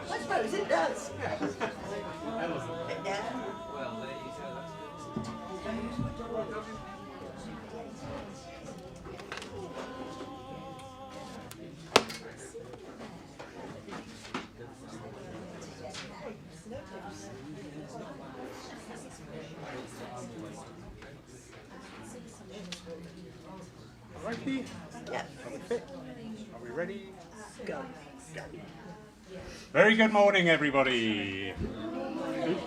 I suppose it does. It does. Well, there you go. Righty? Yeah. Are we fit? Are we ready? Go. Very good morning, everybody.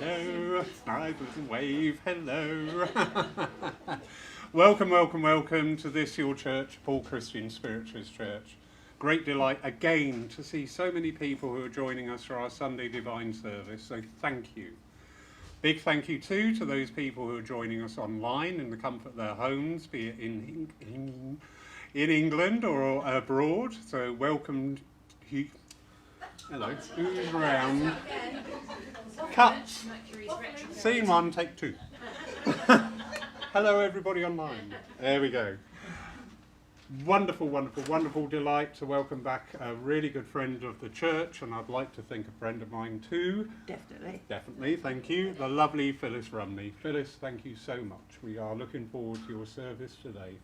Hello. Smile and wave. Hello. Welcome, welcome, welcome to this, your church, Paul Christian Spiritualist Church. Great delight again to see so many people who are joining us for our Sunday Divine Service, so thank you. Big thank you too to those people who are joining us online in the comfort of their homes, be it in England or abroad. So welcome. Hello, who's around? Cuts. Scene one, take two. Hello everybody online. There we go. Wonderful, wonderful, wonderful delight to welcome back a really good friend of the church, and I'd like to think a friend of mine too. Definitely. Definitely, thank you. The lovely Phyllis Rumney. Phyllis, thank you so much. We are looking forward to your service today.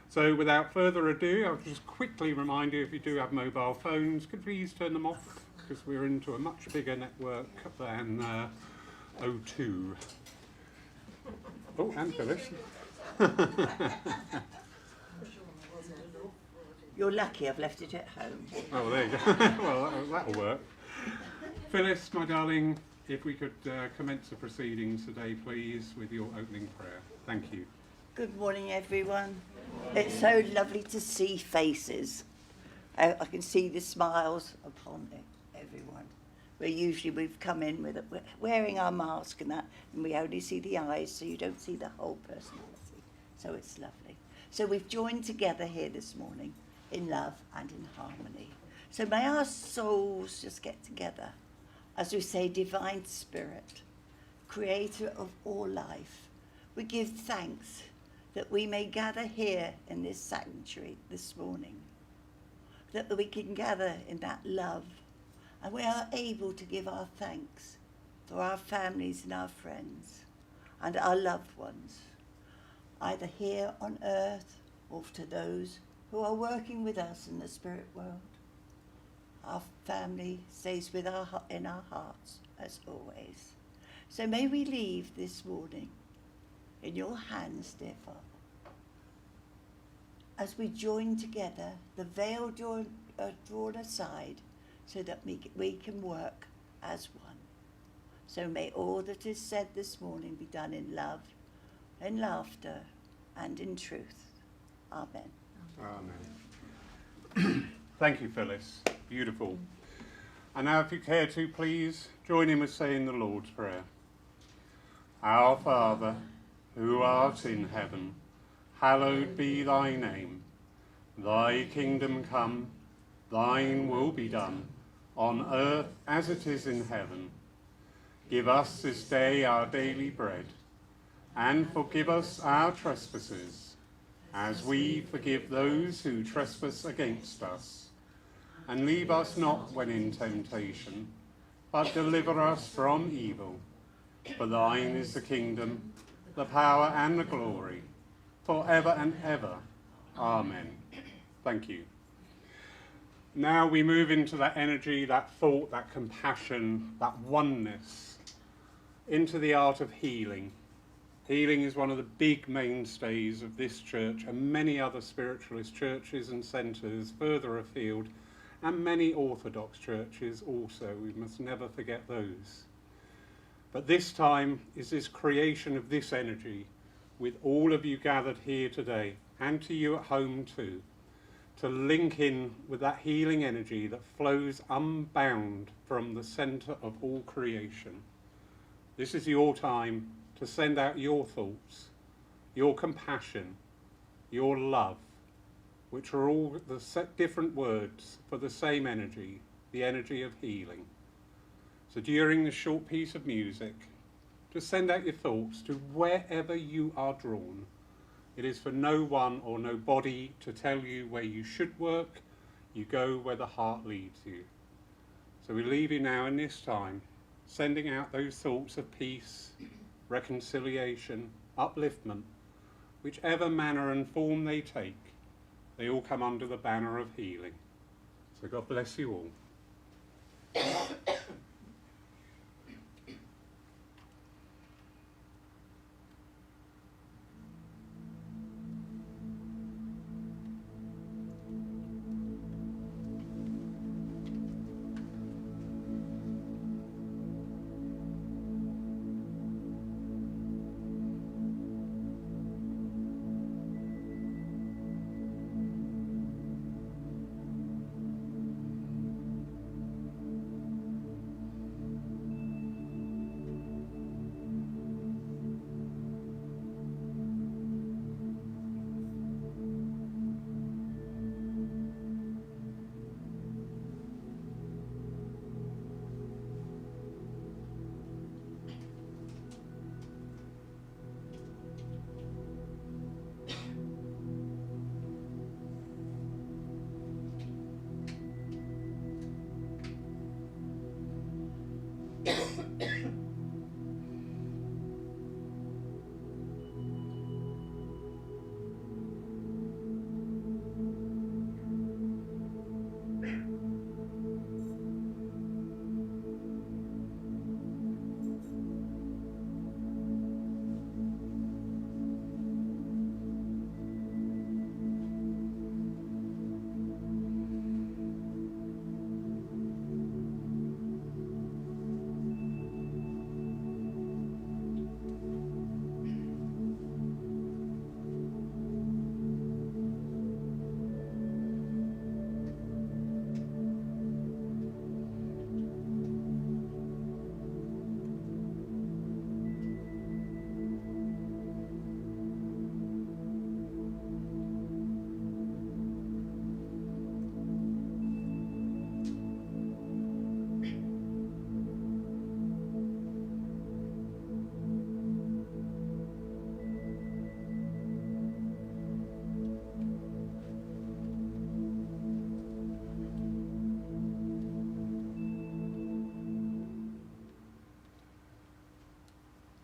So without further ado, I'll just quickly remind you, if you do have mobile phones, could please turn them off, because we're into a much bigger network than O2. Oh, and Phyllis. You're lucky I've left it at home. Oh, there you go. Well, that'll work. Phyllis, my darling, if we could commence the proceedings today, please, with your opening prayer. Thank you. Good morning, everyone. It's so lovely to see faces. I can see the smiles upon everyone. We've come in with wearing our mask and that, and we only see the eyes, so you don't see the whole personality. So it's lovely. So we've joined together here this morning in love and in harmony. So may our souls just get together. As we say, Divine Spirit, Creator of all life, we give thanks that we may gather here in this sanctuary this morning, that we can gather in that love, and we are able to give our thanks for our families and our friends and our loved ones, either here on earth or to those who are working with us in the spirit world. Our family stays in our hearts as always. So may we leave this morning in your hands, dear Father, as we join together, the veil drawn aside, so that we can work as one. So may all that is said this morning be done in love, in laughter, and in truth. Amen. Amen. Thank you, Phyllis. Beautiful. And now, if you care to, please join in with saying the Lord's Prayer. Our Father, who art in heaven, hallowed be thy name. Thy kingdom come, thine will be done, on earth as it is in heaven. Give us this day our daily bread, and forgive us our trespasses, as we forgive those who trespass against us. And leave us not when in temptation, but deliver us from evil. For thine is the kingdom, the power and the glory, forever and ever. Amen. Thank you. Now we move into that energy, that thought, that compassion, that oneness, into the art of healing. Healing is one of the big mainstays of this church and many other spiritualist churches and centres further afield, and many Orthodox churches also. We must never forget those. But this time is this creation of this energy with all of you gathered here today, and to you at home too, to link in with that healing energy that flows unbound from the centre of all creation. This is your time to send out your thoughts, your compassion, your love, which are all the different words for the same energy, the energy of healing. So during this short piece of music, just send out your thoughts to wherever you are drawn. It is for no one or no body to tell you where you should work. You go where the heart leads you. So we leave you now in this time, sending out those thoughts of peace, reconciliation, upliftment, whichever manner and form they take. They all come under the banner of healing. So God bless you all.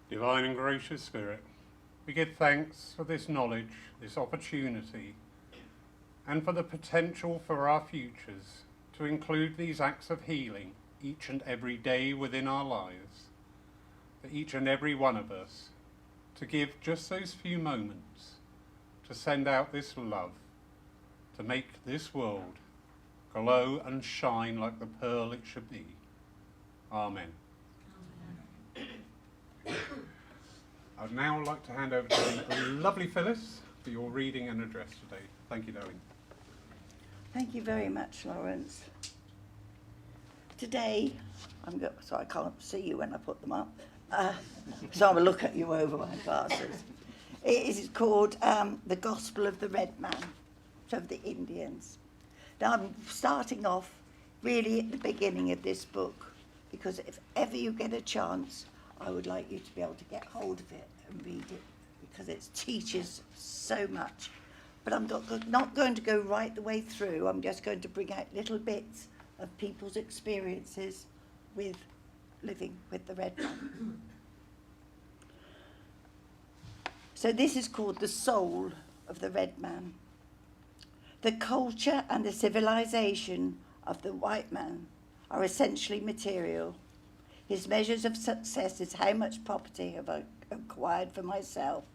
Divine and gracious Spirit, we give thanks for this knowledge, this opportunity, and for the potential for our futures to include these acts of healing each and every day within our lives, for each and every one of us to give just those few moments to send out this love, to make this world glow and shine like the pearl it should be. Amen. I'd now like to hand over to the lovely Phyllis for your reading and address today. Thank you, darling. Thank you very much, Lawrence. Today, so I can't see you when I put them up, so I'm going to look at you over my glasses. It is called The Gospel of the Red Man, of the Indians. Now I'm starting off really at the beginning of this book, because if ever you get a chance, I would like you to be able to get hold of it and read it, because it teaches so much. But I'm not going to go right the way through. I'm just going to bring out little bits of people's experiences with living with the Red Man. So this is called The Soul of the Red Man. The culture and the civilization of the white man are essentially material. His measures of success is how much property have I acquired for myself.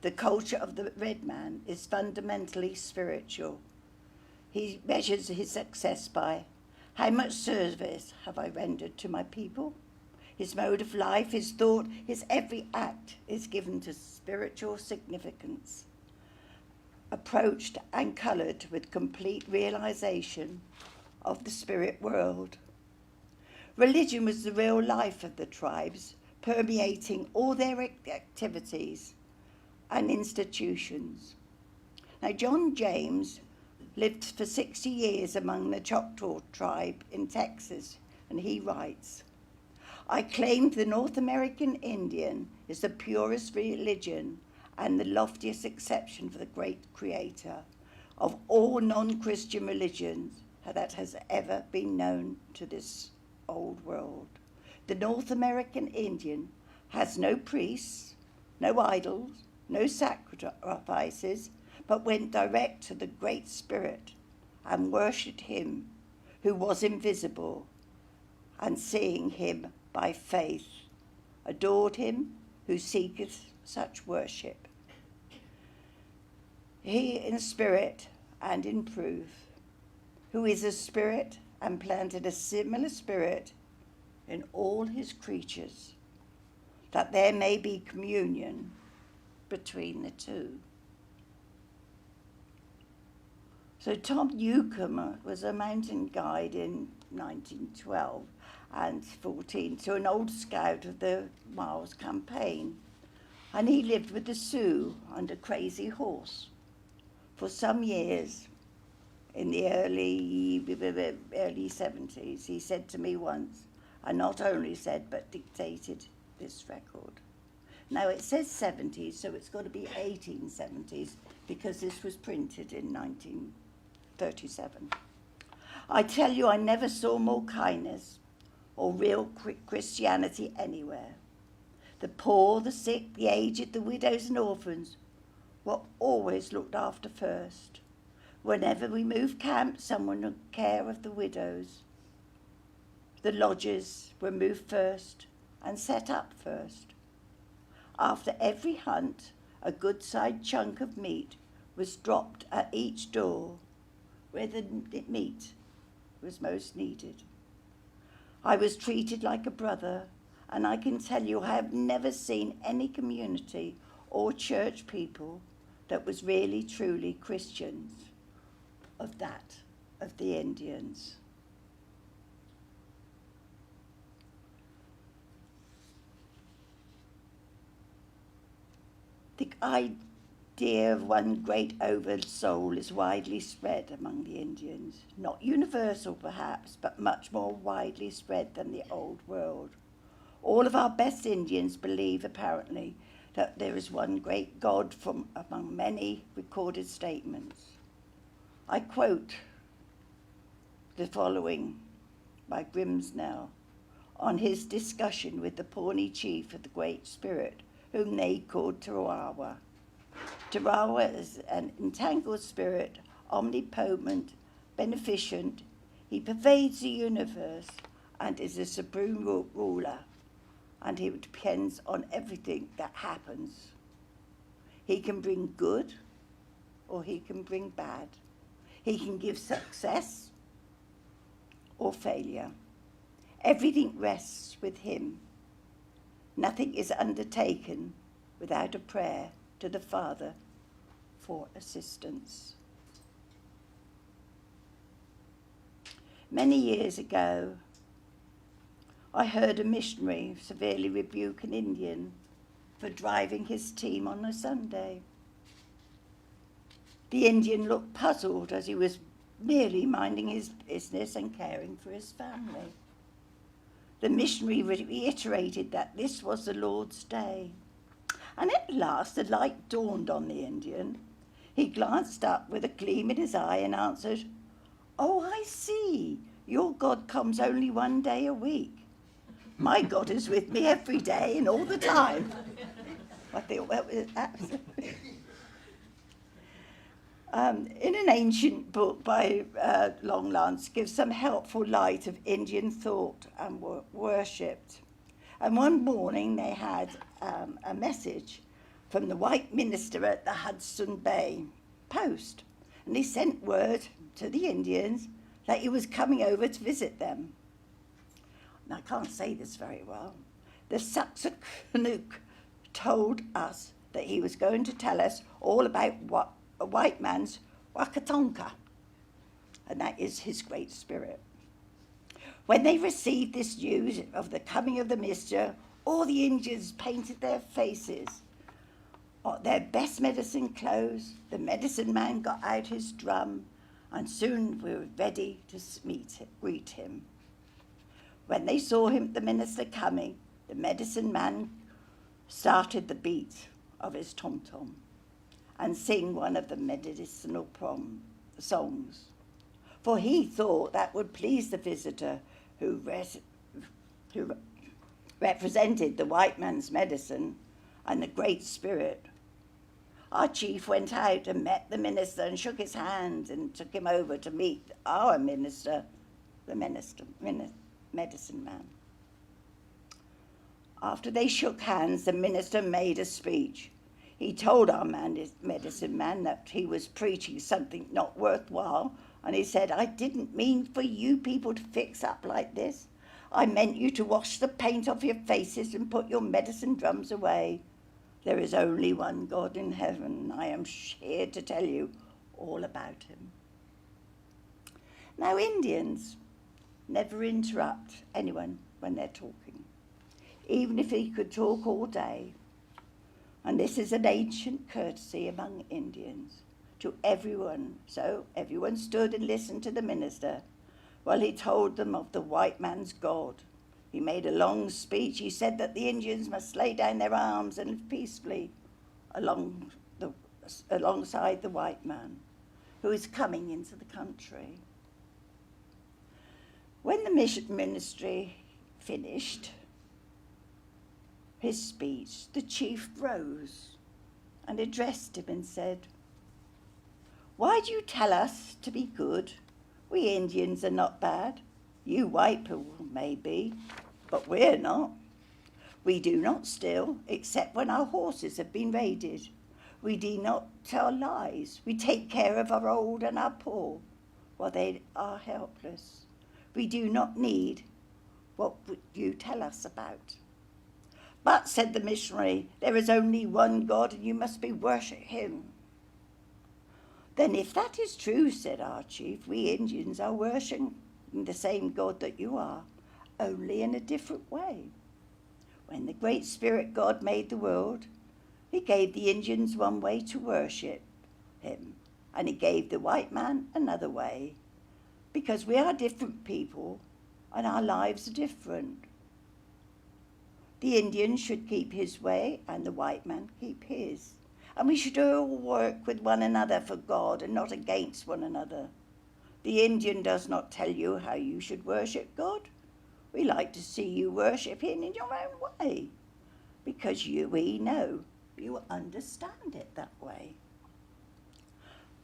The culture of the red man is fundamentally spiritual. He measures his success by how much service have I rendered to my people. His mode of life, his thought, his every act is given to spiritual significance, approached and coloured with complete realisation of the spirit world. Religion was the real life of the tribes, permeating all their activities and institutions. Now, John James lived for 60 years among the Choctaw tribe in Texas, and he writes, I claim the North American Indian is the purest religion and the loftiest exception for the great creator of all non-Christian religions that has ever been known to this old world. The North American Indian has no priests, no idols, no sacrifices, but went direct to the Great Spirit and worshipped him who was invisible, and seeing him by faith, adored him who seeketh such worship. He in spirit and in proof, who is a spirit and planted a similar spirit in all his creatures, that there may be communion between the two. So Tom Newcomer was a mountain guide in 1912 and 14 to an old scout of the Miles campaign, and he lived with the Sioux under Crazy Horse for some years. In the early 70s, he said to me once, and not only said but dictated this record. Now it says 70s, so it's got to be 1870s, because this was printed in 1937. I tell you, I never saw more kindness or real Christianity anywhere. The poor, the sick, the aged, the widows and orphans were always looked after first. Whenever we moved camp, someone took care of the widows. The lodges were moved first and set up first. After every hunt, a good-sized chunk of meat was dropped at each door where the meat was most needed. I was treated like a brother, and I can tell you I have never seen any community or church people that was really, truly Christians of the Indians. The idea of one great oversoul is widely spread among the Indians, not universal perhaps, but much more widely spread than the old world. All of our best Indians believe, apparently, that there is one great God from among many recorded statements. I quote the following by Grimsnell on his discussion with the Pawnee chief of the Great Spirit, whom they called Tarawa. Tarawa is an entangled spirit, omnipotent, beneficent. He pervades the universe and is a supreme ruler, and he depends on everything that happens. He can bring good or he can bring bad. He can give success or failure. Everything rests with him. Nothing is undertaken without a prayer to the Father for assistance. Many years ago, I heard a missionary severely rebuke an Indian for driving his team on a Sunday. The Indian looked puzzled as he was merely minding his business and caring for his family. The missionary reiterated that this was the Lord's day. And at last the light dawned on the Indian. He glanced up with a gleam in his eye and answered, "Oh, I see. Your God comes only one day a week. My God is with me every day and all the time." I thought that was absolutely... in an ancient book by Longlands gives some helpful light of Indian thought and worship. And one morning they had a message from the white minister at the Hudson Bay Post. And he sent word to the Indians that he was coming over to visit them. And I can't say this very well. The Saksakanook told us that he was going to tell us all about what a white man's Wakatonka, and that is his great spirit. When they received this news of the coming of the minister, all the Indians painted their faces, their best medicine clothes. The medicine man got out his drum, and soon we were ready to greet him. When they saw the minister coming, the medicine man started the beat of his tom-tom and sing one of the medicinal songs, for he thought that would please the visitor who represented the white man's medicine and the Great Spirit. Our chief went out and met the minister and shook his hand and took him over to meet our minister, the medicine man. After they shook hands, the minister made a speech. He told our medicine man that he was preaching something not worthwhile, and he said, "I didn't mean for you people to fix up like this. I meant you to wash the paint off your faces and put your medicine drums away. There is only one God in heaven, and I am here to tell you all about him." Now, Indians never interrupt anyone when they're talking, even if he could talk all day. And this is an ancient courtesy among Indians to everyone. So everyone stood and listened to the minister while he told them of the white man's God. He made a long speech. He said that the Indians must lay down their arms and live peacefully alongside the white man who is coming into the country. When the ministry finished his speech, the chief rose and addressed him and said, "Why do you tell us to be good? We Indians are not bad. You white people may be, but we're not. We do not steal, except when our horses have been raided. We do not tell lies. We take care of our old and our poor while they are helpless. We do not need what you tell us about." "But," said the missionary, "there is only one God and you must worship him." "Then if that is true," said our chief, "we Indians are worshipping the same God that you are, only in a different way. When the Great Spirit God made the world, he gave the Indians one way to worship him, and he gave the white man another way, because we are different people and our lives are different. The Indian should keep his way and the white man keep his. And we should all work with one another for God and not against one another. The Indian does not tell you how you should worship God. We like to see you worship him in your own way, because we know you understand it that way.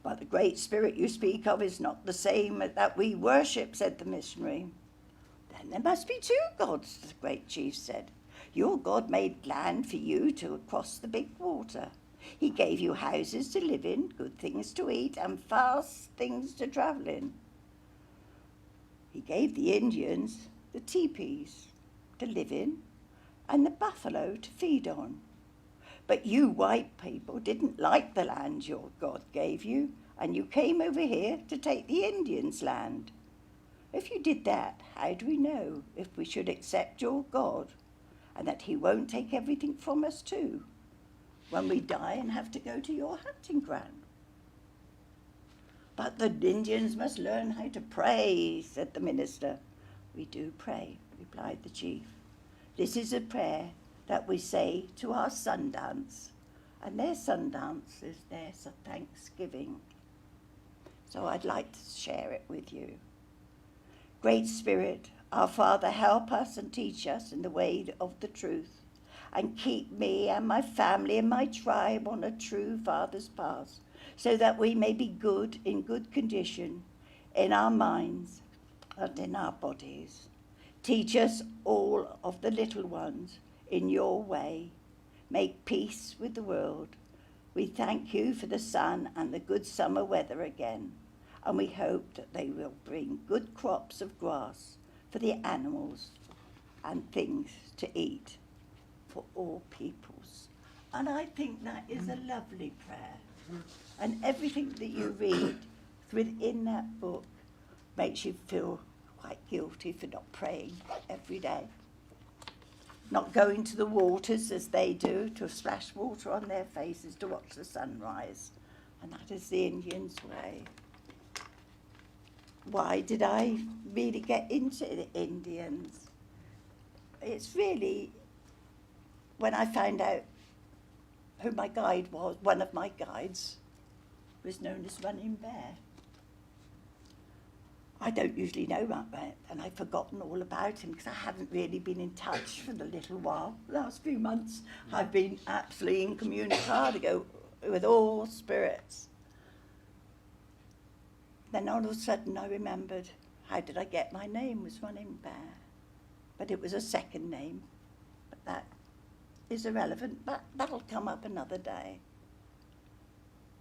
But the Great Spirit you speak of is not the same that we worship," said the missionary. "Then there must be two gods," the great chief said. "Your God made land for you to cross the big water. He gave you houses to live in, good things to eat, and fast things to travel in. He gave the Indians the teepees to live in and the buffalo to feed on. But you white people didn't like the land your God gave you, and you came over here to take the Indians' land. If you did that, how do we know if we should accept your God and that he won't take everything from us too when we die and have to go to your hunting ground? But the Indians must learn how to pray, said the minister. We do pray, replied the chief. This is a prayer that we say to our Sundance, and their Sundance is their Thanksgiving. So I'd like to share it with you. Great Spirit, our Father, help us and teach us in the way of the truth, and keep me and my family and my tribe on a true Father's path, so that we may be good, in good condition, in our minds and in our bodies. Teach us all of the little ones in your way. Make peace with the world. We thank you for the sun and the good summer weather again, and we hope that they will bring good crops of grass for the animals and things to eat for all peoples. And I think that is a lovely prayer. And everything that you read within that book makes you feel quite guilty for not praying every day. Not going to the waters as they do, to splash water on their faces to watch the sunrise. And that is the Indians' way. Why did I really get into the Indians? It's really when I found out who my guide was. One of my guides was known as Running Bear. I don't usually know about that, and I've forgotten all about him because I haven't really been in touch for a little while. The last few months I've been absolutely incommunicado with all spirits. Then all of a sudden I remembered, how did I get my name was Running Bear? But it was a second name, but that is irrelevant, but that'll come up another day.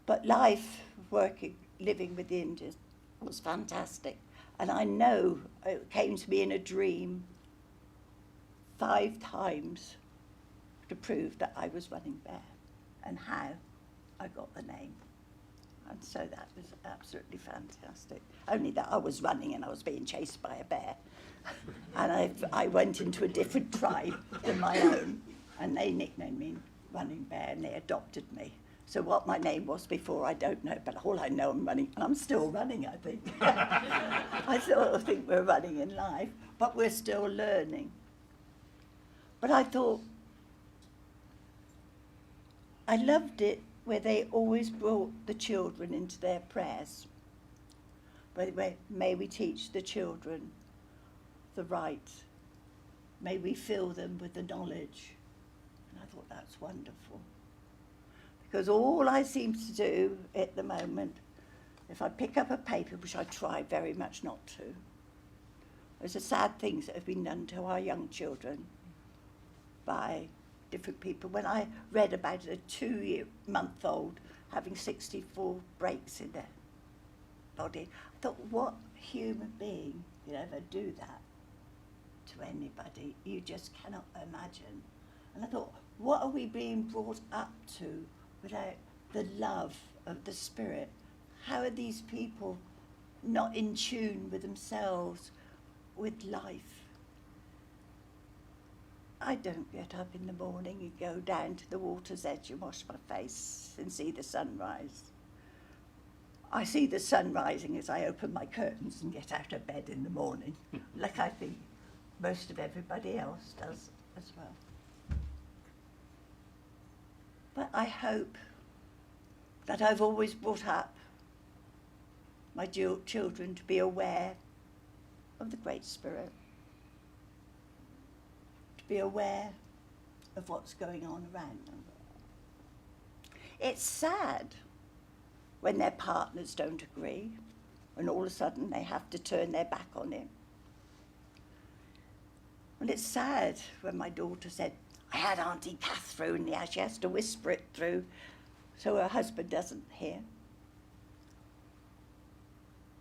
But life, working, living with the Indians was fantastic. And I know it came to me in a dream 5 times to prove that I was Running Bear and how I got the name. And so that was absolutely fantastic. Only that I was running and I was being chased by a bear. And I went into a different tribe than my own, and they nicknamed me Running Bear, and they adopted me. So what my name was before, I don't know, but all I know, I'm running, and I'm still running, I think. I sort of think we're running in life, but we're still learning. But I thought, I loved it where they always brought the children into their prayers. Where may we teach the children the right. May we fill them with the knowledge. And I thought, that's wonderful. Because all I seem to do at the moment, if I pick up a paper, which I try very much not to, there's the sad things that have been done to our young children by different people. When I read about a 2-month-old having 64 breaks in their body, I thought, what human being could ever do that to anybody? You just cannot imagine. And I thought, what are we being brought up to without the love of the Spirit? How are these people not in tune with themselves, with life? I don't get up in the morning and go down to the water's edge and wash my face and see the sunrise. I see the sun rising as I open my curtains and get out of bed in the morning, like I think most of everybody else does as well. But I hope that I've always brought up my children to be aware of the Great Spirit, to be aware of what's going on around them. It's sad when their partners don't agree, and all of a sudden they have to turn their back on him. And it's sad when my daughter said, I had Auntie Catherine, yeah, she has to whisper it through so her husband doesn't hear.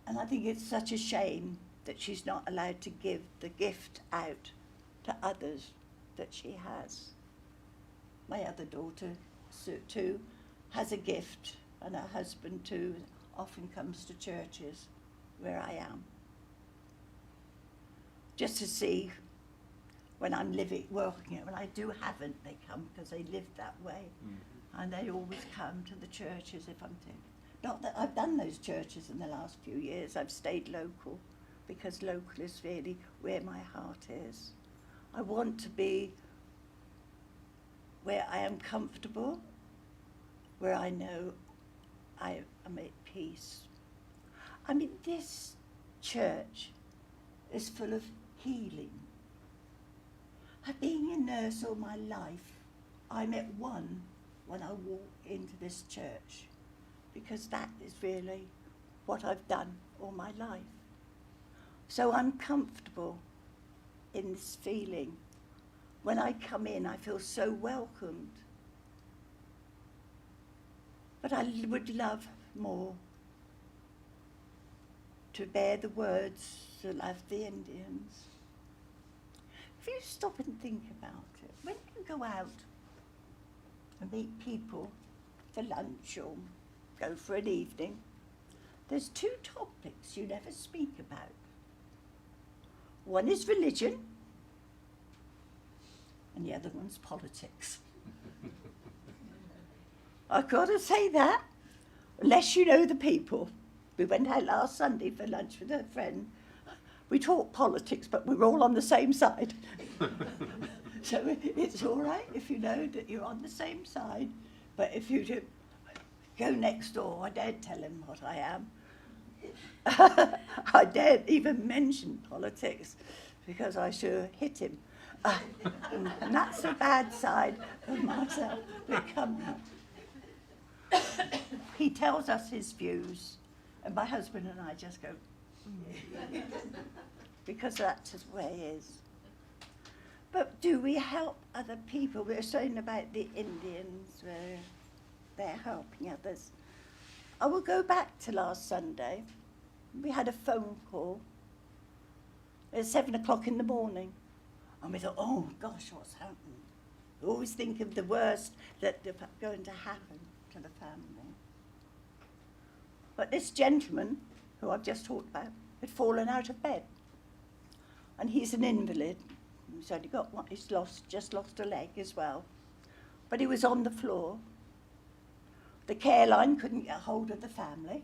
And I think it's such a shame that she's not allowed to give the gift out to others that she has. My other daughter, Sue, too, has a gift, and her husband, too, often comes to churches where I am. just to see when I'm living, well, you know, when I do haven't, they come because they live that way. And they always come to the churches if I'm doing. Not that I've done those churches in the last few years. I've stayed local because local is really where my heart is. I want to be where I am comfortable, where I know I am at peace. I mean, this church is full of healing. I've been a nurse all my life. I'm at one when I walk into this church, because that is really what I've done all my life. So I'm comfortable in this feeling. When I come in, I feel so welcomed. But I would love more to bear the words to love the Indians. If you stop and think about it, when you go out and meet people for lunch or go for an evening, there's two topics you never speak about. One is religion, and the other one's politics. I've got to say that, unless you know the people. We went out last Sunday for lunch with a friend. We talked politics, but we were all on the same side. So it's all right if you know that you're on the same side, but if you do, go next door. I daren't tell him what I am. I daren't even mention politics because I sure hit him. And that's the bad side of myself that comes out. He tells us his views, and my husband and I just go, because that's just the way he is. But do we help other people? We're saying about the Indians, where they're helping others. I will go back to last Sunday. We had a phone call at 7 o'clock in the morning. And we thought, oh gosh, what's happened? We always think of the worst that's going to happen to the family. But this gentleman, who I've just talked about, had fallen out of bed. And he's an invalid. He's only got one, he's just lost a leg as well. But he was on the floor. The care line couldn't get hold of the family.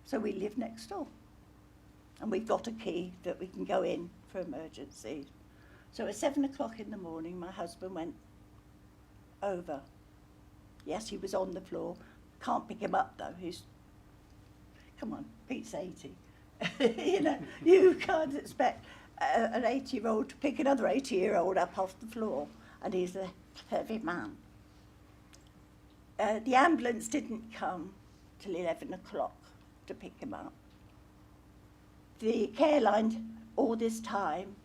So we live next door. And we've got a key that we can go in for emergencies. So at 7 o'clock in the morning, my husband went over. Yes, he was on the floor. Can't pick him up though. Come on, Pete's 80. You know, you can't expect an 80-year-old to pick another 80-year-old up off the floor, and he's a heavy man. The ambulance didn't come till 11 o'clock to pick him up. The care line, all this time,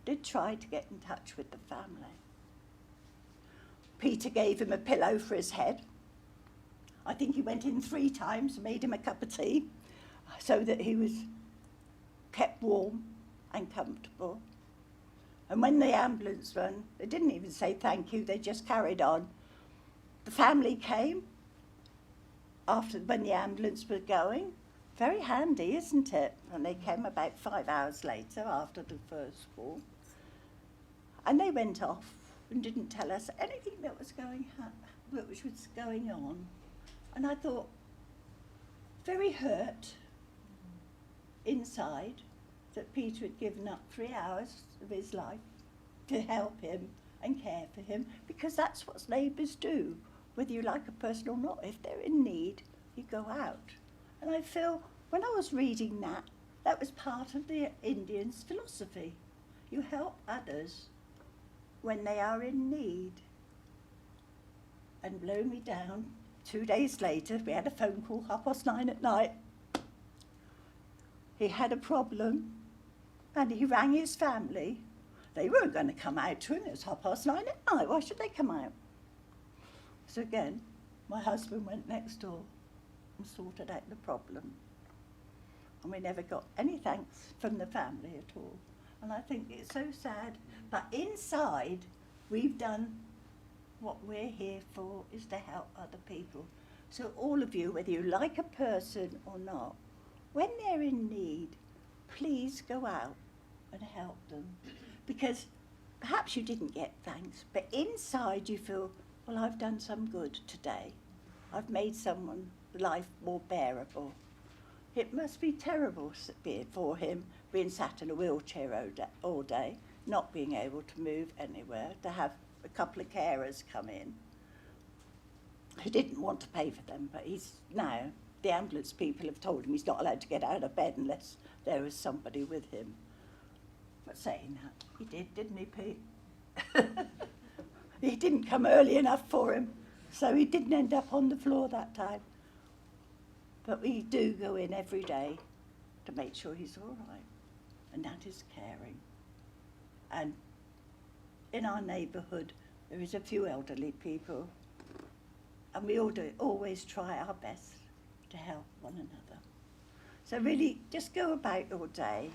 did try to get in touch with the family. Peter gave him a pillow for his head. I think he went in 3 times, made him a cup of tea, so that he was kept warm and comfortable. And when the ambulance ran, they didn't even say thank you, they just carried on. The family came after, when the ambulance was going. Very handy, isn't it? And they came about 5 hours later after the first call. And they went off and didn't tell us anything that was going on. And I thought, very hurt inside that Peter had given up 3 hours of his life to help him and care for him, because that's what neighbours do, whether you like a person or not. If they're in need, you go out. And I feel, when I was reading that, that was part of the Indians' philosophy. You help others when they are in need. And blow me down, 2 days later, we had a phone call, 9:30 at night. He had a problem, and he rang his family. They weren't going to come out to him. It was 9:30 at night. Why should they come out? So again, my husband went next door and sorted out the problem. And we never got any thanks from the family at all. And I think it's so sad. But inside, we've done what we're here for, is to help other people. So all of you, whether you like a person or not, when they're in need, please go out and help them. Because perhaps you didn't get thanks, but inside you feel, well, I've done some good today. I've made someone's life more bearable. It must be terrible for him being sat in a wheelchair all day, not being able to move anywhere, to have a couple of carers come in. He didn't want to pay for them, but the ambulance people have told him he's not allowed to get out of bed unless there is somebody with him. But saying that, he did, didn't he, Pete? He didn't come early enough for him, so he didn't end up on the floor that time. But we do go in every day to make sure he's all right, and that is caring. And in our neighbourhood, there is a few elderly people, and we always try our best to help one another. So really, just go about your day,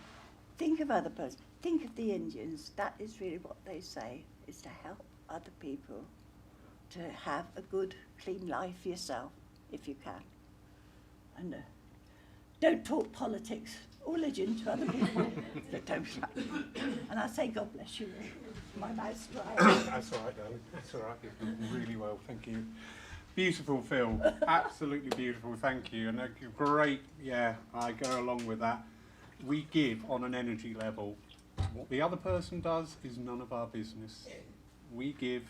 think of other person, think of the Indians. That is really what they say, is to help other people, to have a good, clean life yourself, if you can. And don't talk politics or religion to other people. Don't. And I say, God bless you. My mouth's dry. That's all right, darling. That's all right. You've done really well. Thank you. Beautiful, Phil. Absolutely beautiful. Thank you. And a great, I go along with that. We give on an energy level. What the other person does is none of our business. We give.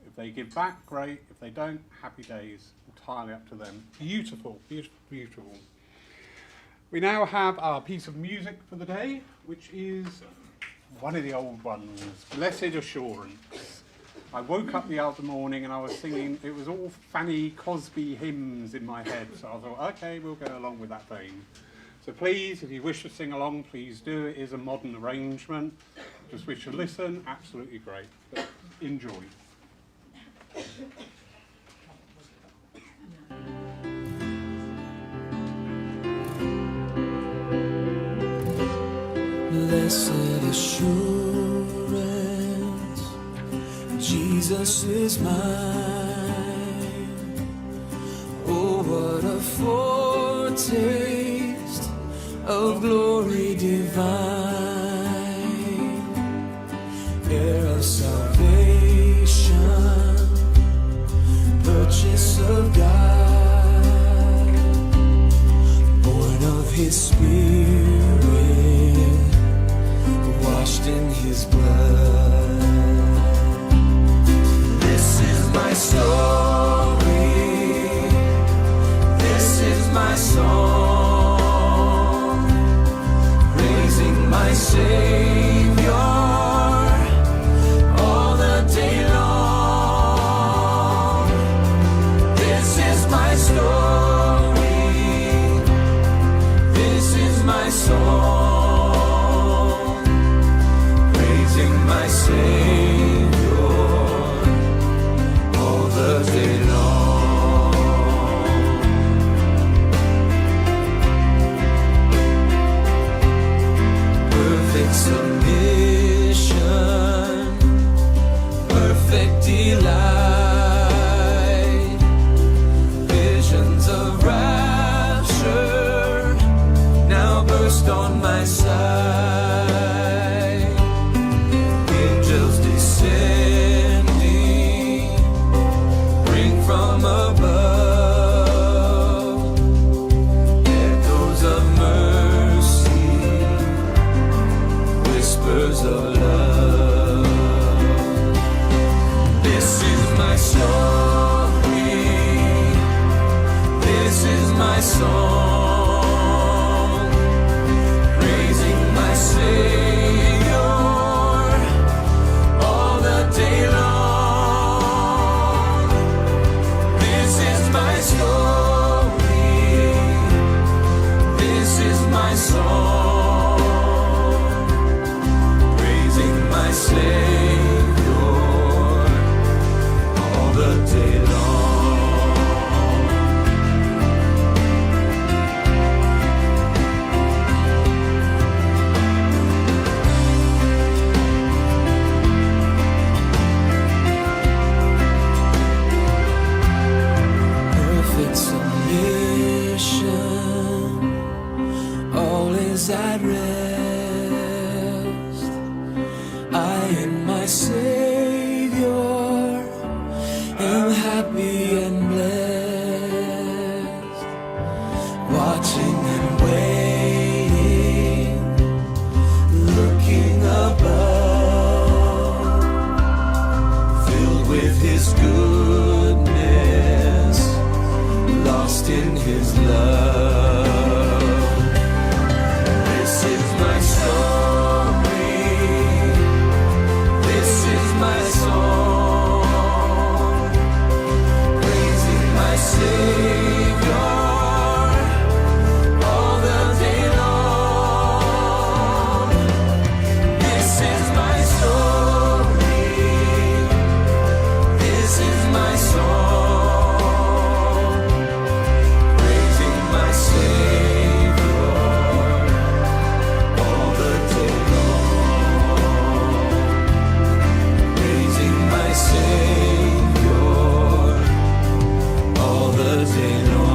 If they give back, great. If they don't, happy days. Entirely up to them. Beautiful, beautiful, beautiful. We now have our piece of music for the day, which is one of the old ones, Blessed Assurance. I woke up the other morning and I was singing, it was all Fanny Cosby hymns in my head, so I thought, okay, we'll go along with that vein. So please, if you wish to sing along, please do. It is a modern arrangement. Just wish to listen, absolutely great. But enjoy. Blessed assurance, Jesus is mine. Oh, what a foretaste of glory divine, heir of salvation, purchase of God, born of His Spirit, washed in His blood. This is my story, this is my song, praising my Savior all the day long. This is my story, this is my song, praising my Savior all the day long. Perfect submission, perfect delight, visions of rapture now burst on my sight. Angels descending, bring from above echoes of mercy, whispers of love. This is my story, this is my song, praising my Savior all the day long. This is my story, this is my song, praising my Savior all the day long. is at rest. I and my Savior am happy and blessed, watching and waiting, looking above, filled with His goodness, lost in His love. This is my story, this is my song, praising my Savior all the day long. This is my story, this is my song, praising my Savior all the day long, praising my Savior all the day long.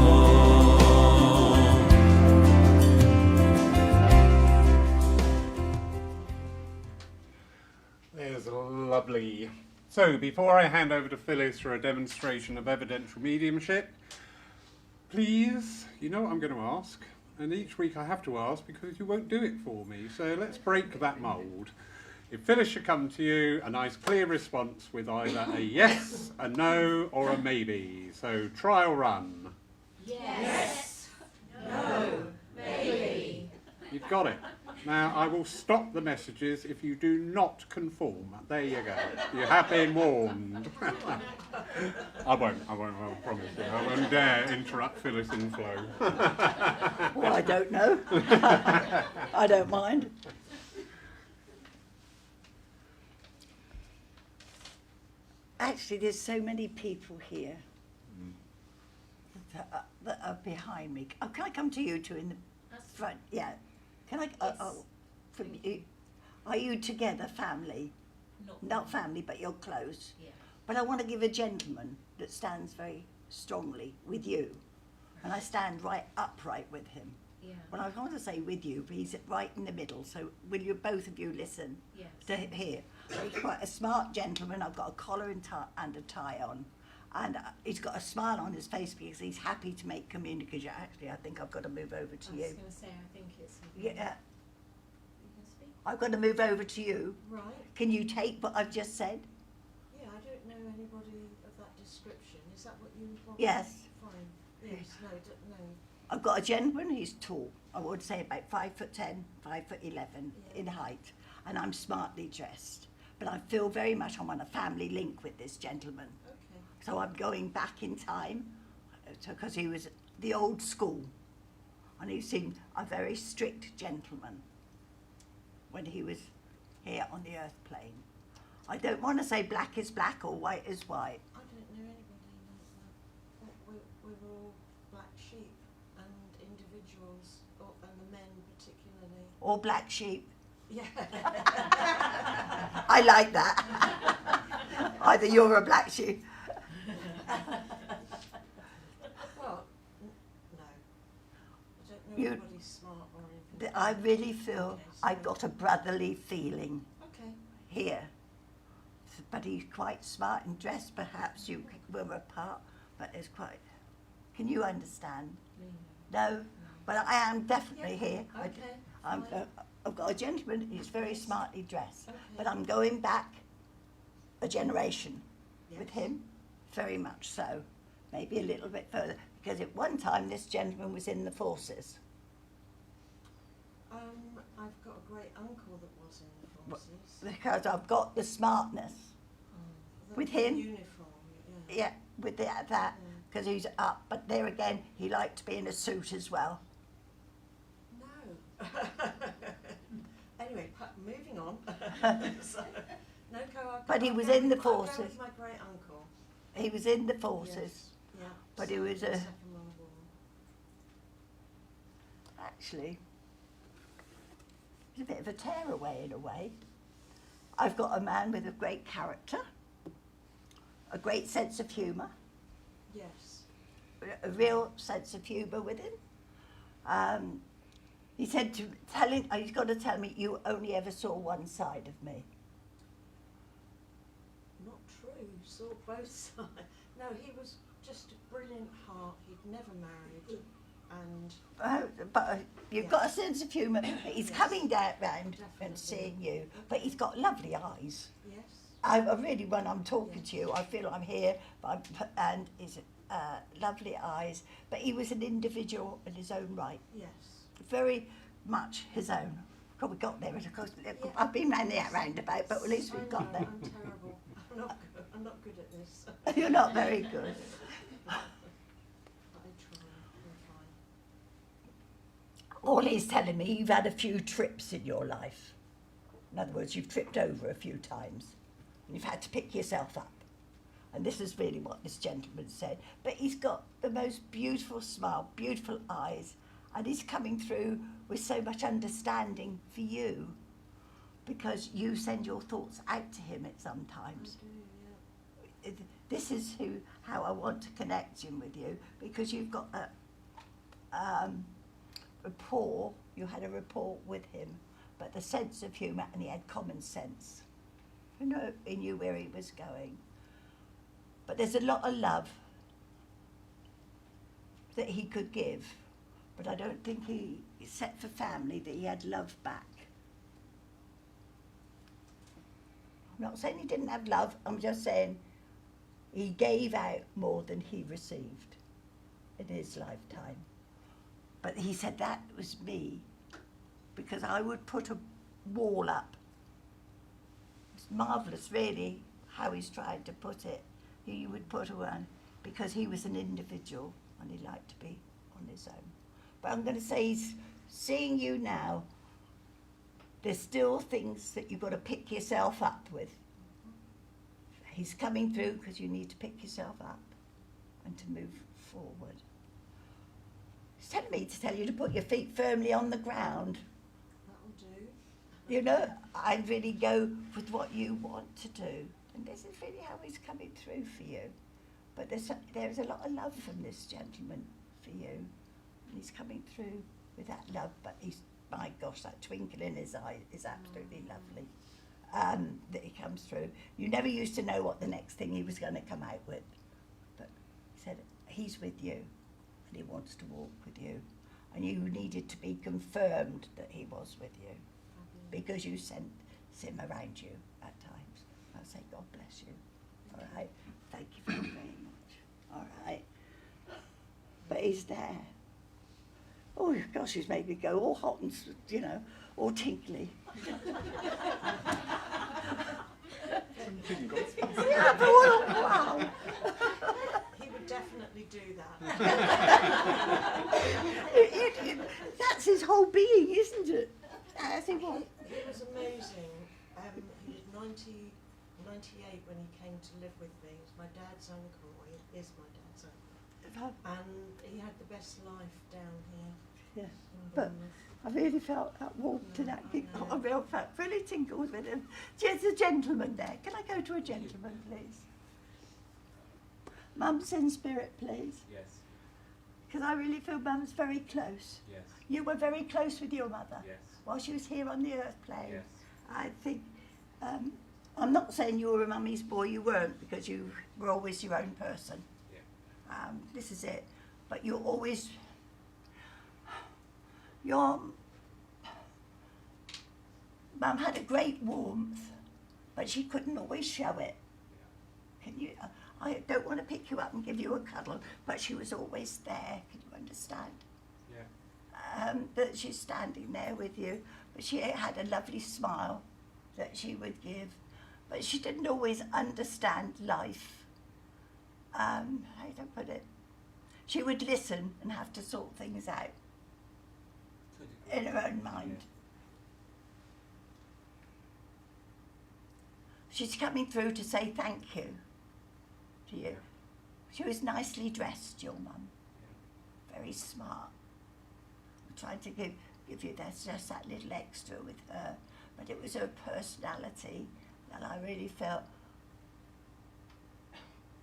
There's lovely. So, before I hand over to Phyllis for a demonstration of evidential mediumship, please, you know what I'm going to ask, and each week I have to ask because you won't do it for me, so let's break that mould. If Phyllis should come to you, a nice clear response with either a yes, a no, or a maybe. So, trial run. Yes. No. Maybe. You've got it. Now, I will stop the messages if you do not conform. There you go. You have been warned. I won't, I promise you. I won't dare interrupt Phyllis in flow. Well, I don't know. I don't mind. Actually, there's so many people here that are behind me. Oh, can I come to you two in the front? Yeah. Can I? From you, are you together, family? Not family, but you're close. Yeah. But I want to give a gentleman that stands very strongly with you, and I stand right upright with him. Yeah. Well, I want to say with you, but he's right in the middle. So will you both of you listen Yes. to hear? He's quite a smart gentleman. I've got a collar and a tie on, and he's got a smile on his face because he's happy to make communication. Actually, I think I've got to move over to I you. was going to say, I think it's. Yeah, You can speak. I've got to move over to you. Right. Can you take what I've just said? Yeah, I don't know anybody of that description. Is that what you want? Yes. Fine. Yes. No. No. I've got a gentleman. He's tall. I would say about 5'10", 5'11" Yeah. in height, and I'm smartly dressed. But I feel very much I'm on a family link with this gentleman. Okay. So I'm going back in time, because he was the old school, and he seemed a very strict gentleman when he was here on the earth plane. I don't want to say black is black or white is white. I don't know anybody like that. We're all black sheep and individuals, and the men particularly. Or black sheep. Yeah. I like that. Either you're a black sheep. Well, no. I don't know You- anybody smart or anything. I really feel Okay, so- I've got a brotherly feeling Okay. here. But he's quite smart and dressed. Perhaps you were apart, but it's quite. Can you understand? No, but I am definitely Yeah, here. okay, I'm, fine. I've got a gentleman. He's very smartly dressed, Okay. but I'm going back a generation with Yes. him, very much so. Maybe a little bit further, because at one time this gentleman was in the forces. I've got a great uncle that was in the forces. Because I've got the smartness. With The him? Uniform. Yeah. Yeah, with that, because he's up. But there again, he liked to be in a suit as well. No. Anyway, moving on. So, no But he was in the I'll go forces. with my great uncle. He was in the forces. Yes. Yeah. But he was the a- Second World War. Actually, he's a bit of a tearaway in a way. I've got a man with a great character, a great sense of humour, Yes. a real sense of humour with him. He said to he's got to tell me you only ever saw one side of me. Not true. Saw both sides. No, he was just a brilliant heart. He'd never married, and But you've got a sense of humour. He's Yes. coming down round and Definitely. seeing you, but he's got lovely eyes. yes, I really, when I'm talking to you, I feel I'm here, and he's lovely eyes. But he was an individual in his own right, yes. very much his own. God, we got there, of course. Yeah. I've been round the roundabout, but at least we've I got know, there. I'm terrible. I'm not good at this. You're not very good. But I try. I'm fine. All he's telling me, you've had a few trips in your life. In other words, you've tripped over a few times. And you've had to pick yourself up. And this is really what this gentleman said. But he's got the most beautiful smile, beautiful eyes, and he's coming through with so much understanding for you, because you send your thoughts out to him at some times. I do, yeah. This is how I want to connect him with you, because you've got a rapport. You had a rapport with him, but the sense of humour, and he had common sense. You know, he knew where he was going. But there's a lot of love that he could give, but I don't think he set for family that he had love back. I'm not saying he didn't have love, I'm just saying he gave out more than he received in his lifetime. But he said that was me, because I would put a wall up. It's marvellous, really, how he's tried to put it. He would put one, because he was an individual and he liked to be on his own. But I'm going to say he's seeing you now. There's still things that you've got to pick yourself up with. He's coming through because you need to pick yourself up and to move forward. He's telling me to tell you to put your feet firmly on the ground. That'll do. You know, I really go with what you want to do. And this is really how he's coming through for you. But there's a lot of love from this gentleman for you. And he's coming through with that love, but my gosh, that twinkle in his eye is absolutely lovely. That he comes through. You never used to know what the next thing he was going to come out with. But he said, he's with you, and he wants to walk with you. And you needed to be confirmed that he was with you, because you sent him around you at times. I'll say, God bless you. All right. Thank you very, very much. All right. But he's there. Oh gosh, he's made me go all hot and, all tinkly. Yeah, but wow. He would definitely do that. That's his whole being, isn't it? I think what. It was amazing. He was 98 when he came to live with me. He was my dad's uncle. He is my dad's uncle. And he had the best life down here. Yeah, in but Bournemouth. I really felt that warmth to that. I know. I really felt really tingled with him. There's a gentleman there. Can I go to a gentleman, please? Mum's in spirit, please. Yes, Because I really feel Mum's very close. yes, You were very close with your mother yes, while she was here on the earth plane. yes. I think, I'm not saying you were a mummy's boy, you weren't, because you were always your own person. Yeah. This is it. But you're always, your mum had a great warmth, but she couldn't always show it. Can you? I don't want to pick you up and give you a cuddle, but she was always there. Can you understand? Yeah. That she's standing there with you, but she had a lovely smile that she would give, but she didn't always understand life. How do I put it? She would listen and have to sort things out in her own mind. She's coming through to say thank you to you. She was nicely dressed, your mum. Very smart. I'm trying to give you just that little extra with her, but it was her personality that I really felt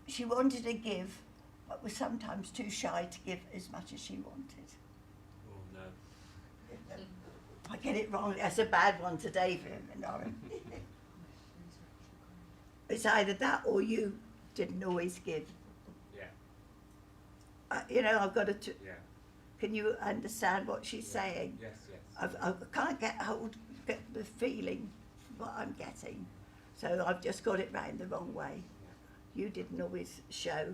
she wanted to give, but was sometimes too shy to give as much as she wanted. Oh no. get it wrong. That's a bad one today for him, Lauren. It's either that or you didn't always give. Yeah. You know, I've got to. Yeah. Can you understand what she's saying? Yes. I can't get the feeling what I'm getting, so I've just got it round the wrong way. Yeah. You didn't always show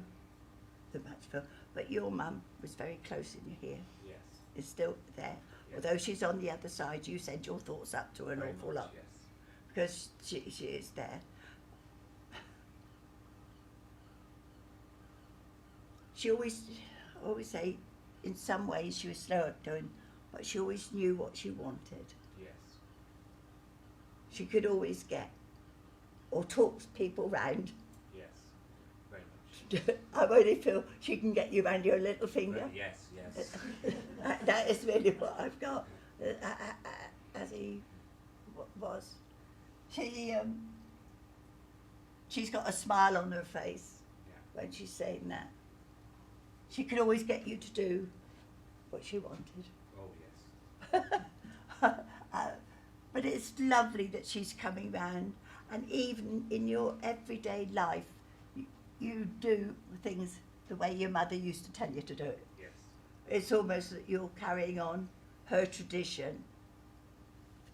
the much for, but your mum was very close in your ear. Yes. Is still there, Yes. although she's on the other side. You send your thoughts up to her an Very awful much, lot Yes. because she is there. She always say, in some ways she was slow at doing, but she always knew what she wanted. Yes. She could always get, or talk people round. Yes. Very much. I really feel she can get you round your little finger. Yes. That is really what I've got. As he was, she's got a smile on her face Yeah. when she's saying that. She could always get you to do what she wanted. Oh yes. But it's lovely that she's coming round, and even in your everyday life, you do things the way your mother used to tell you to do it. Yes. It's almost that you're carrying on her tradition,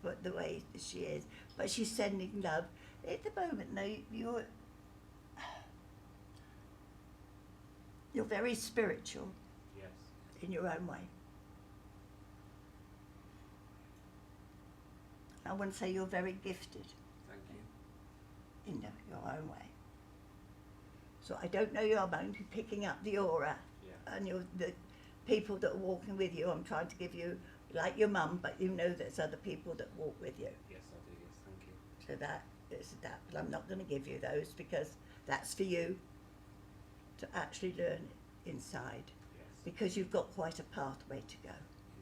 but the way she is. But she's sending love. At the moment, though, you're very spiritual Yes. in your own way. I wouldn't say you're very gifted Thank you. in your own way. So I don't know your mum, you're picking up the aura, Yeah. and the people that are walking with you. I'm trying to give you, like your mum, but you know there's other people that walk with you. Yes, I do. Yes. Thank you. So that is that. But I'm not going to give you those because that's for you to actually learn inside, Yes. because you've got quite a pathway to go.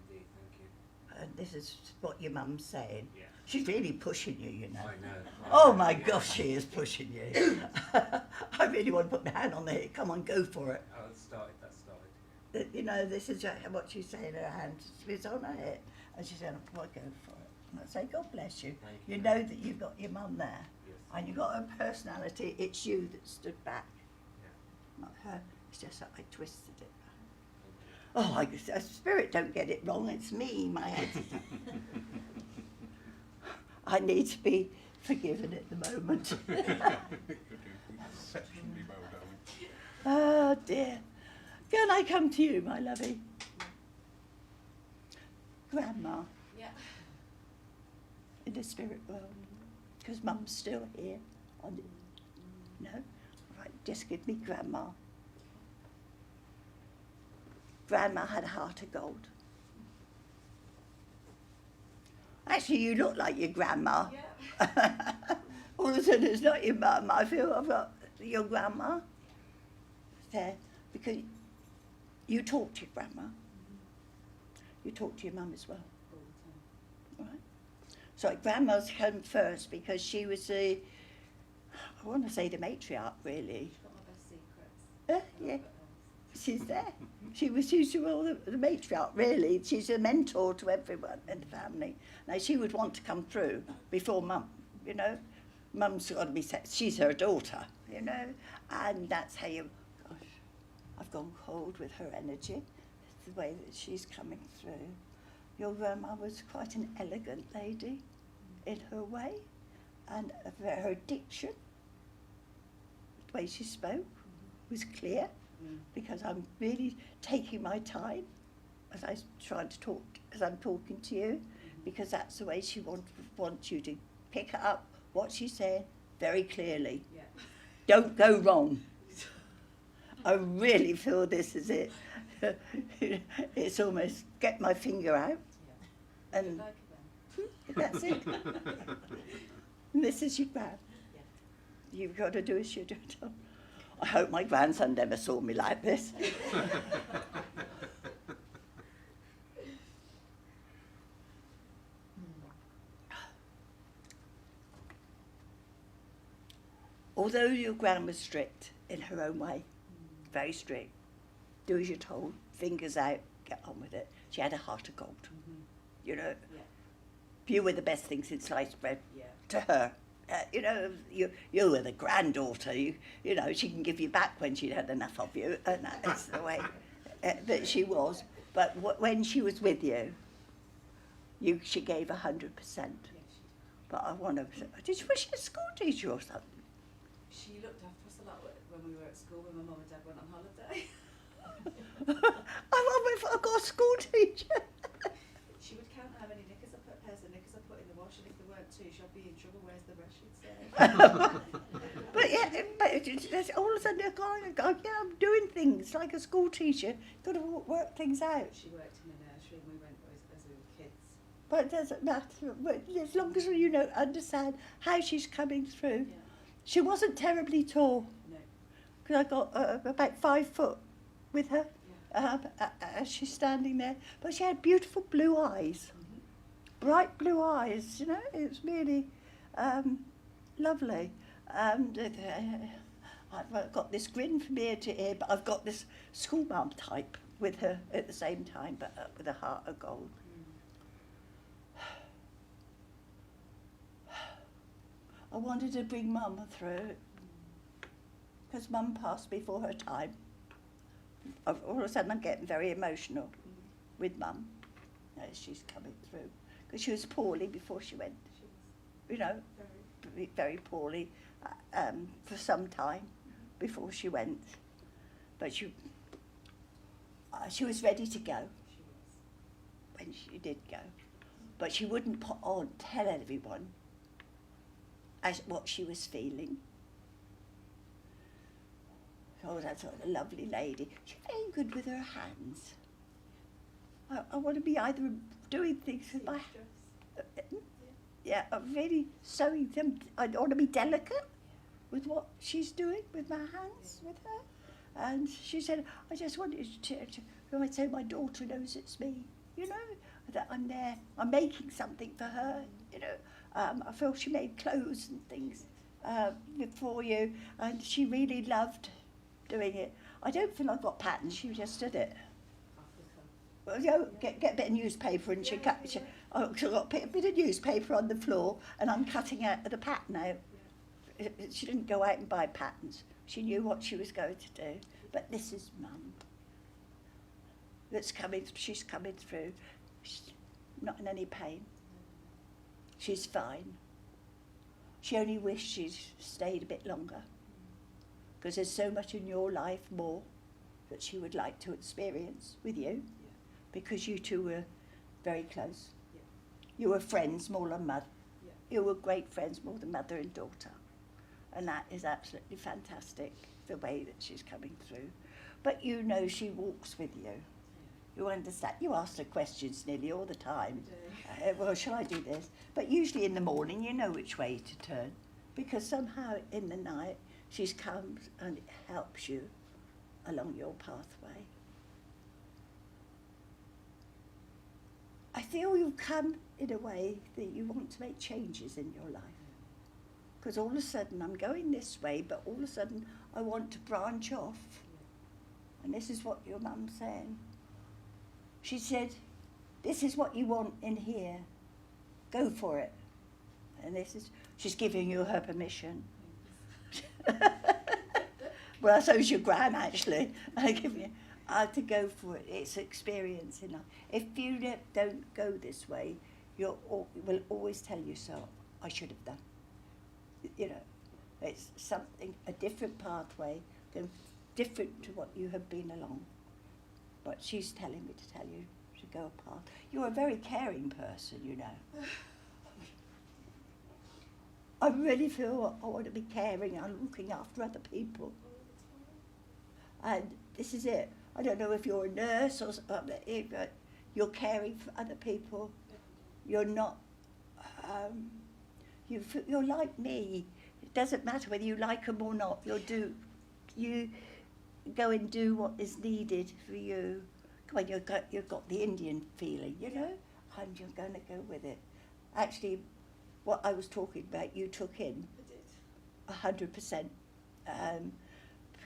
Indeed. Thank you. And this is what your mum's saying. Yeah. She's really pushing you, you know. I know. Oh my gosh, she is pushing you. I really want to put my hand on the hip. Come on, go for it. Oh, that started. You know, this is what she's saying. Her hand is on her hip, and she's saying, "Well, go for it." And I say, "God bless you." Thank You you. know that you've got your mum there, Yes. and you've got her personality. It's you that stood back, Yeah. not her. It's just that I twisted it. Thank you. Oh, a spirit don't get it wrong. It's me, my head. I need to be forgiven at the moment. You're doing exceptionally well, darling. Oh dear. Can I come to you, my lovey? Grandma, Yeah. in the spirit world, because Mum's still here. No? Right, just give me Grandma. Grandma had a heart of gold. Actually, you look like your grandma. Yeah. All of a sudden, it's not your mum. I feel I've got your grandma there, because you talk to your grandma. You talk to your mum as well. Right? So grandma's come first because she was the, I want to say the matriarch, really. Got my best secrets. Yeah, she's there. She's all the matriarch, really. She's a mentor to everyone in the family. Now, she would want to come through before Mum, you know. Mum's got to be set. She's her daughter, you know. And that's how you, gosh, I've gone cold with her energy. It's the way that she's coming through. Your grandma was quite an elegant lady in her way, and her diction, the way she spoke, was clear. Because I'm really taking my time as I try to talk, as I'm talking to you, because that's the way she wants you to pick up what she's saying very clearly. Yeah. Don't go wrong. I really feel this is it. It's almost get my finger out, Yeah. and Like them. that's it. And this is your grand. You've got to do as you do. I hope my grandson never saw me like this. Although your gran was strict in her own way, very strict, do as you're told, fingers out, get on with it. She had a heart of gold, you know. Yeah. You were the best thing since sliced bread Yeah. to her. You know, you were the granddaughter. You know, she can give you back when she'd had enough of you, and that's the way that she was. But when she was with you, she gave 100%. Yeah, she did. But I want to. Was she a school teacher or something? She looked after us a lot when we were at school when my mum and dad went on holiday. I've got a school teacher. She would count how many pairs of knickers I put in the wash, and if there weren't two, she'd be in trouble. Where's the rest? She'd say. but all of a sudden, I'm doing things like a school teacher. Got to work things out. She worked in the nursery, and we went as we were kids. But it doesn't matter. But as long as you understand how she's coming through. Yeah. She wasn't terribly tall, No. because I got about 5 foot with her Yeah. as she's standing there. But she had beautiful blue eyes, bright blue eyes. You know, it was really lovely. And I've got this grin from ear to ear, but I've got this school mum type with her at the same time, but with a heart of gold. I wanted to bring Mum through, because Mum passed before her time. All of a sudden I'm getting very emotional with Mum as she's coming through, because she was poorly before she went, She was you know, very. very poorly for some time before she went. But she was ready to go She was. when she did go. But she wouldn't tell everyone as what she was feeling. Oh, that's a lovely lady. She's very good with her hands. I want to be either doing things with my Seamstress. yeah, I'm really sewing them. I want to be delicate with what she's doing with my hands, with her. And she said, I just wanted so my daughter knows it's me, you know, that I'm there. I'm making something for her, you know. I feel she made clothes and things for you, and she really loved doing it. I don't feel I've got patterns, she just did it. Well, you know, get a bit of newspaper and she got a bit of newspaper on the floor and I'm cutting out the pattern out. She didn't go out and buy patterns. She knew what she was going to do. But this is Mum. She's coming through. She's not in any pain. She's fine. She only wished she'd stayed a bit longer, because there's so much in your life more that she would like to experience with you, because you two were very close. Yeah. You were friends more than mother. Yeah. You were great friends more than mother and daughter. And that is absolutely fantastic, the way that she's coming through. But you know she walks with you. You understand. You ask her questions nearly all the time. Well, shall I do this? But usually in the morning you know which way to turn, because somehow in the night she's comes and it helps you along your pathway. I feel you've come in a way that you want to make changes in your life. Because all of a sudden I'm going this way, but all of a sudden I want to branch off. And this is what your mum's saying. She said, this is what you want in here. Go for it. And she's giving you her permission. Well, so's your gran, actually. I give you to go for it. It's experience enough. If you don't go this way, you will always tell yourself, I should have done. You know, it's something, a different pathway, different to what you have been along. But she's telling me to tell you to go apart. You're a very caring person, you know. I really feel I want to be caring. I'm looking after other people. And this is it. I don't know if you're a nurse or something, but you're caring for other people. You're not, you're like me. It doesn't matter whether you like them or not. You go and do what is needed for you. Come on, you've got the Indian feeling, you know, and you're going to go with it. Actually, what I was talking about, you took in 100%,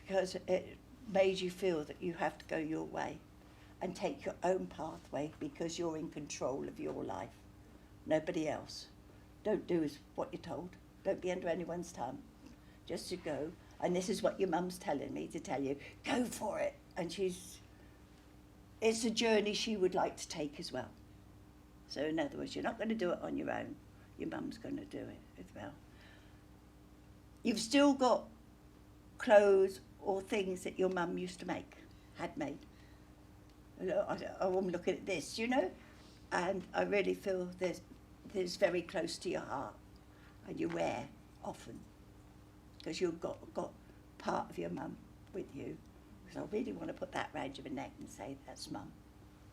because it made you feel that you have to go your way and take your own pathway, because you're in control of your life. nobody else. Don't do as what you're told. Don't be under anyone's thumb. Just to go. And this is what your mum's telling me to tell you. Go for it. And it's a journey she would like to take as well. So in other words, you're not going to do it on your own. Your mum's going to do it as well. You've still got clothes or things that your mum used to make, had made. I'm looking at this, you know, and I really feel there's very close to your heart, and you wear often, because you've got part of your mum with you. Because I really want to put that round your neck and say, that's mum.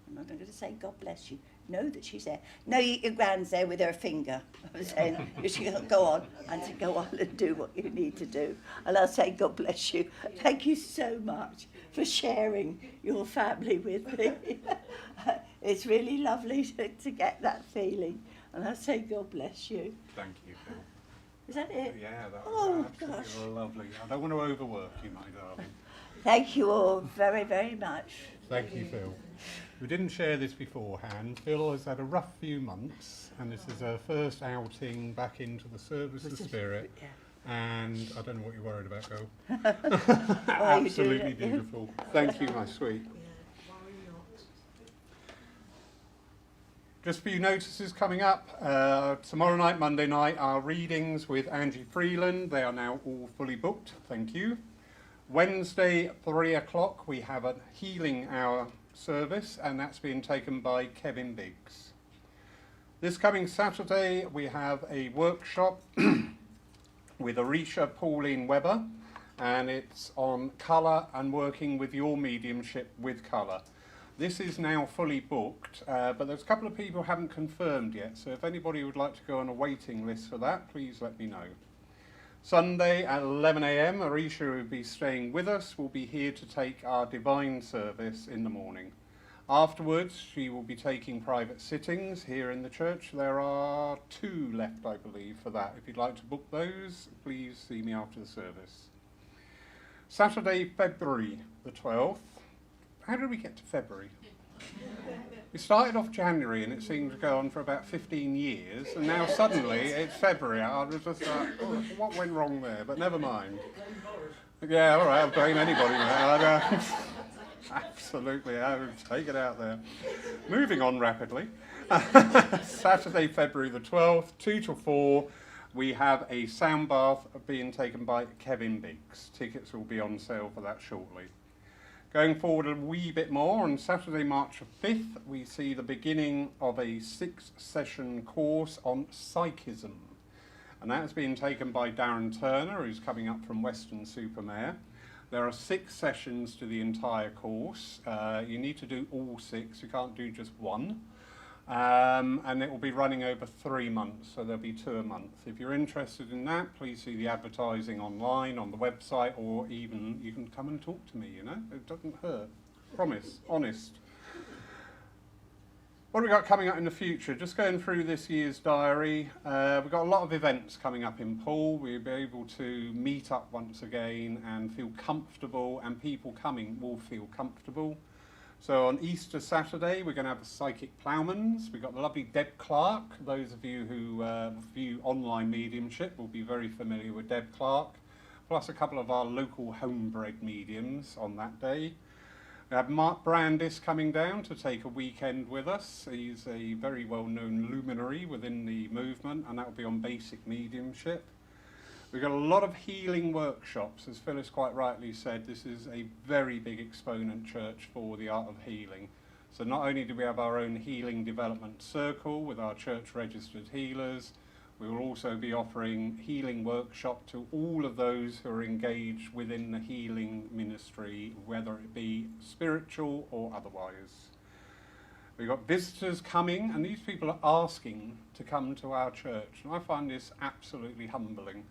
I'm not going to say, God bless you. Know that she's there. No, your grand's there with her finger. I'm saying, you should go on and do what you need to do. And I'll say, God bless you. Thank you so much for sharing your family with me. It's really lovely to get that feeling. And I'll say, God bless you. Thank you, Phil. Is that it? Yeah, that was absolutely gosh. lovely. I don't want to overwork you, my darling. Thank you all very, very much. Thank you, Phil. We didn't share this beforehand. Phil has had a rough few months, and this is her first outing back into the service of spirit. Yeah. And I don't know what you're worried about, girl. Absolutely beautiful. Thank you, my sweet. Yeah, why not? Just a few notices coming up. Tomorrow night, Monday night, our readings with Angie Freeland. They are now all fully booked. Thank you. Wednesday, 3 o'clock, we have a healing hour service, and that's being taken by Kevin Biggs. This coming Saturday, we have a workshop with Arisha Pauline Webber, and it's on colour and working with your mediumship with colour. This is now fully booked, but there's a couple of people who haven't confirmed yet, so if anybody would like to go on a waiting list for that, please let me know. Sunday at 11 a.m, Arisha will be staying with us. We'll be here to take our divine service in the morning. Afterwards, she will be taking private sittings here in the church. There are 2 left, I believe, for that. If you'd like to book those, please see me after the service. Saturday, February the 12th. How did we get to February? We started off January and it seemed to go on for about 15 years, and now suddenly it's February. I was just like, oh, what went wrong there? But never mind. Yeah, all right, I'll blame anybody now. Absolutely, I would take it out there. Moving on rapidly. Saturday, February the 12th, 2 to 4, we have a sound bath being taken by Kevin Biggs. Tickets will be on sale for that shortly. Going forward a wee bit more, on Saturday, March 5th, we see the beginning of a 6-session course on psychism. And that is being taken by Darren Turner, who's coming up from Weston-super-Mare. There are 6 sessions to the entire course. You need to do all 6, you can't do just one. And it will be running over 3 months, so there'll be 2 a month. If you're interested in that, please see the advertising online, on the website, or even you can come and talk to me, you know, it doesn't hurt. Promise, honest. What have we got coming up in the future? Just going through this year's diary, we've got a lot of events coming up in Poole. We'll be able to meet up once again and feel comfortable, and people coming will feel comfortable. So on Easter Saturday, we're going to have the Psychic Ploughmans. We've got the lovely Deb Clark. Those of you who view online mediumship will be very familiar with Deb Clark, plus a couple of our local homebred mediums on that day. We have Mark Brandis coming down to take a weekend with us. He's a very well-known luminary within the movement, and that will be on basic mediumship. We've got a lot of healing workshops. As Phyllis quite rightly said, this is a very big exponent church for the art of healing. So not only do we have our own healing development circle with our church registered healers, we will also be offering healing workshop to all of those who are engaged within the healing ministry, whether it be spiritual or otherwise. We've got visitors coming, and these people are asking to come to our church, and I find this absolutely humbling.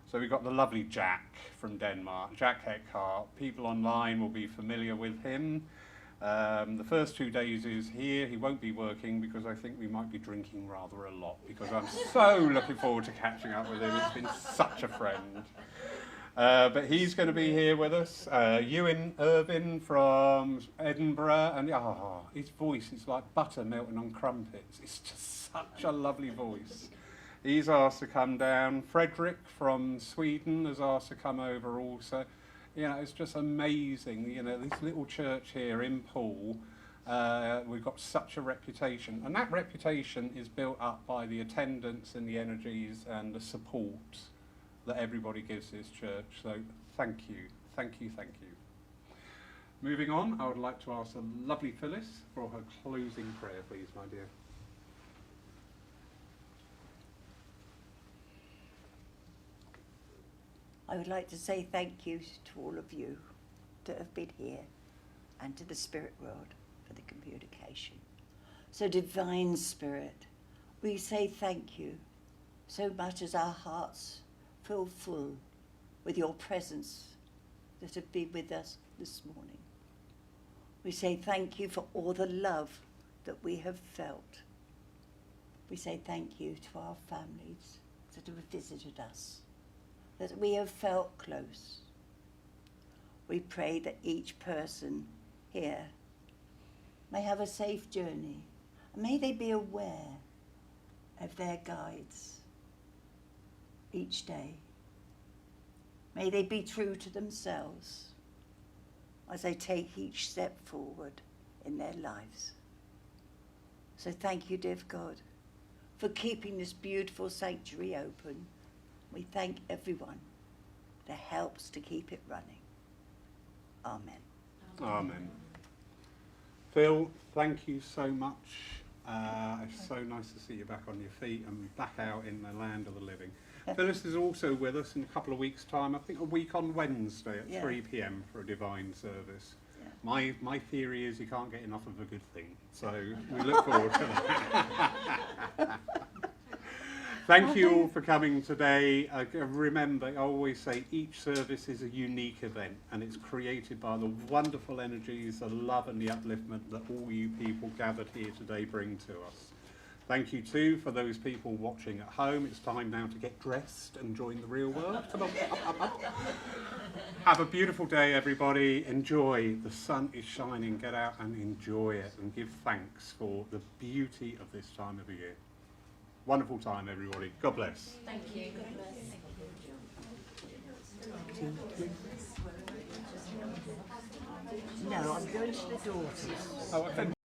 So we've got the lovely Jack from Denmark, Jack Eckhart. People online will be familiar with him. The first 2 days he's here, he won't be working because I think we might be drinking rather a lot, because I'm so looking forward to catching up with him. He's been such a friend. But he's going to be here with us. Ewan Irvin from Edinburgh, and his voice is like butter melting on crumpets. It's just such a lovely voice. He's asked to come down. Frederick from Sweden has asked to come over also. You know, it's just amazing. You know, this little church here in Poole, we've got such a reputation. And that reputation is built up by the attendance and the energies and the support that everybody gives this church. So thank you, thank you, thank you. Moving on, I would like to ask the lovely Phyllis for her closing prayer, please, my dear. I would like to say thank you to all of you that have been here and to the spirit world for the communication. So Divine Spirit, we say thank you so much as our hearts feel full with your presence that have been with us this morning. We say thank you for all the love that we have felt. We say thank you to our families that have visited us, that we have felt close. We pray that each person here may have a safe journey, and may they be aware of their guides each day. May they be true to themselves as they take each step forward in their lives. So thank you, dear God, for keeping this beautiful sanctuary open. We thank everyone that helps to keep it running. Amen. Amen. Phil, thank you so much. It's so nice to see you back on your feet and back out in the land of the living. Phyllis is also with us in a couple of weeks' time, I think a week on Wednesday at 3 p.m. for a divine service. Yeah. My theory is you can't get enough of a good thing, so we look forward to that. Thank you all for coming today. Remember, I always say each service is a unique event, and it's created by the wonderful energies, the love and the upliftment that all you people gathered here today bring to us. Thank you too for those people watching at home. It's time now to get dressed and join the real world. Come on, up. Have a beautiful day, everybody. Enjoy. The sun is shining. Get out and enjoy it and give thanks for the beauty of this time of the year. Wonderful time, everybody. God bless. Thank you. God bless. No, I'm going to the daughters. Oh, okay.